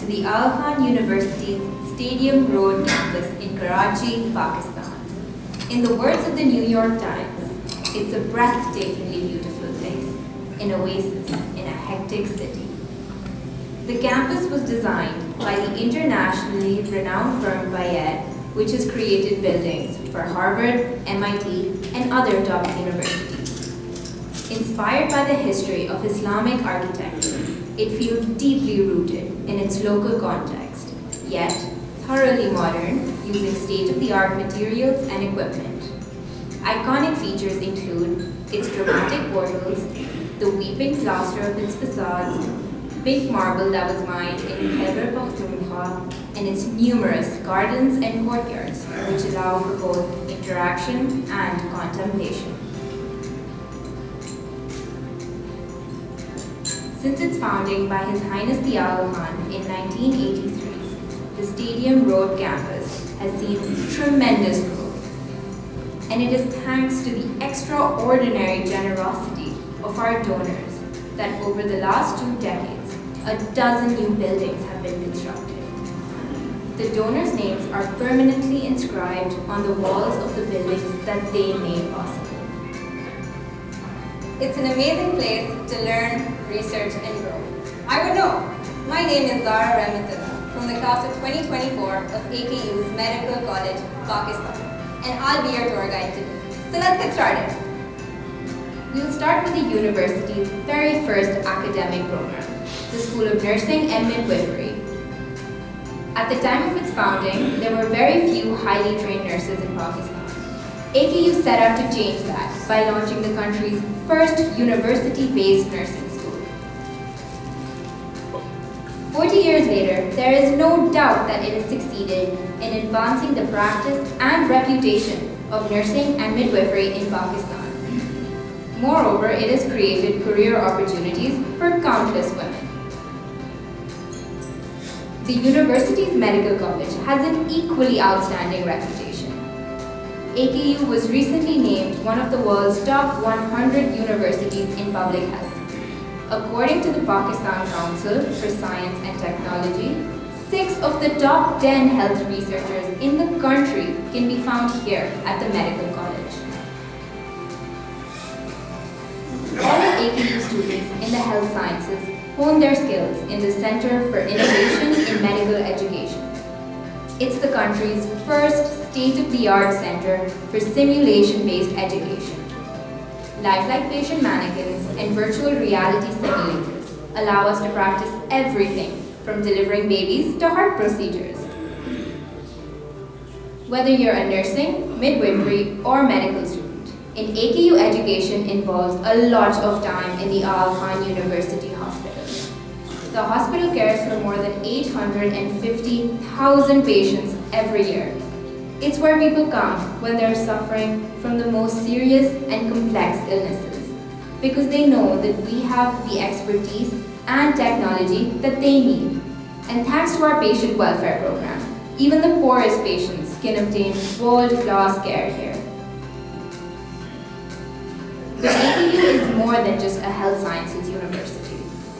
to the Aga Khan University's Stadium Road campus in Karachi, Pakistan. In the words of the New York Times, it's a breathtakingly beautiful place, an oasis in a hectic city. The campus was designed by the internationally renowned firm Bayet, which has created buildings for Harvard, MIT, and other top universities. Inspired by the history of Islamic architecture, it feels deeply rooted in its local context, yet thoroughly modern, using state-of-the-art materials and equipment. Iconic features include its dramatic portals, the weeping plaster of its facades, pink marble that was mined in Khyber Pakhtunkhwa, and its numerous gardens and courtyards, which allow for both interaction and contemplation. Since its founding by His Highness the Aga Khan in 1983, the Stadium Road campus has seen tremendous growth. And it is thanks to the extraordinary generosity of our donors that over the last 2 decades, a dozen new buildings have been constructed. The donors' names are permanently inscribed on the walls of the buildings that they made possible. It's an amazing place to learn, research, and grow. I would know. My name is Zara Rahmatullah from the class of 2024 of AKU's Medical College, Pakistan, and I'll be your tour guide today. So let's get started. We'll start with the university's very first academic program, the School of Nursing and Midwifery. At the time of its founding, there were very few highly trained nurses in Pakistan. AKU set out to change that by launching the country's first university-based nursing school. 40 years later, there is no doubt that it has succeeded in advancing the practice and reputation of nursing and midwifery in Pakistan. Moreover, it has created career opportunities for countless women. The university's medical college has an equally outstanding reputation. AKU was recently named one of the world's top 100 universities in public health. According to the Pakistan Council for Science and Technology, 6 of the top 10 health researchers in the country can be found here at the medical college. All of AKU students in the health sciences hone their skills in the Center for Innovation in Medical Education. It's the country's first state-of-the-art center for simulation-based education. Lifelike patient mannequins and virtual reality simulators allow us to practice everything from delivering babies to heart procedures. Whether you're a nursing, midwifery, or medical student, in AKU education involves a lot of time in the Aga Khan University Hospital. The hospital cares for more than 850,000 patients every year. It's where people come when they're suffering from the most serious and complex illnesses, because they know that we have the expertise and technology that they need. And thanks to our patient welfare program, even the poorest patients can obtain world-class care here. The AKU is more than just a health sciences university.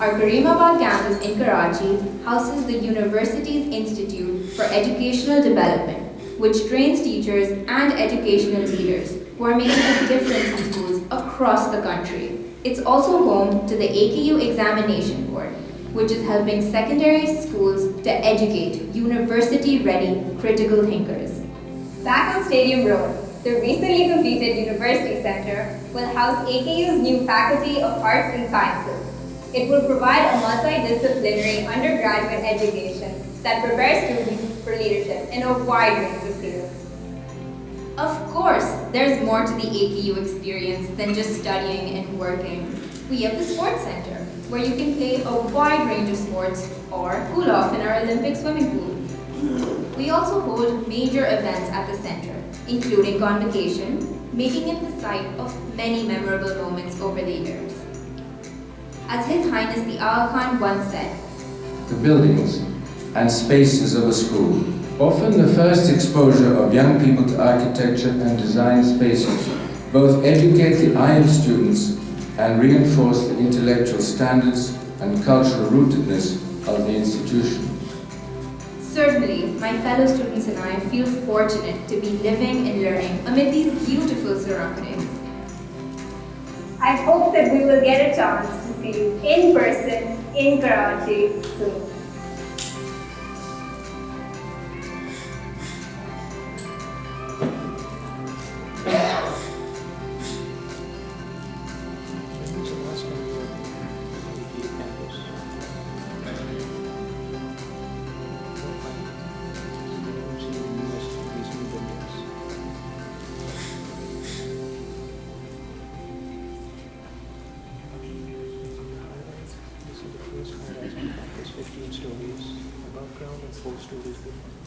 Our Karimabad campus in Karachi houses the university's Institute for Educational Development, which trains teachers and educational leaders who are making a difference in schools across the country. It's also home to the AKU Examination Board, which is helping secondary schools to educate university-ready critical thinkers. Back on Stadium Road, the recently completed University Center will house AKU's new Faculty of Arts and Sciences. It will provide a multidisciplinary undergraduate education that prepares students for leadership in a wide range of fields. Of course, there's more to the AKU experience than just studying and working. We have the Sports Center, where you can play a wide range of sports or cool off in our Olympic swimming pool. We also hold major events at the center, including convocation, making it the site of many memorable moments over the years. As His Highness the Aga Khan once said, "The buildings and spaces of a school, often the first exposure of young people to architecture and design spaces, both educate the eye of students and reinforce the intellectual standards and cultural rootedness of the institution." Certainly, my fellow students and I feel fortunate to be living and learning amid these beautiful surroundings. I hope that we will get a chance to see you in person in Karachi soon. This is the first high-rise campus, 15 stories above ground and 4 stories below.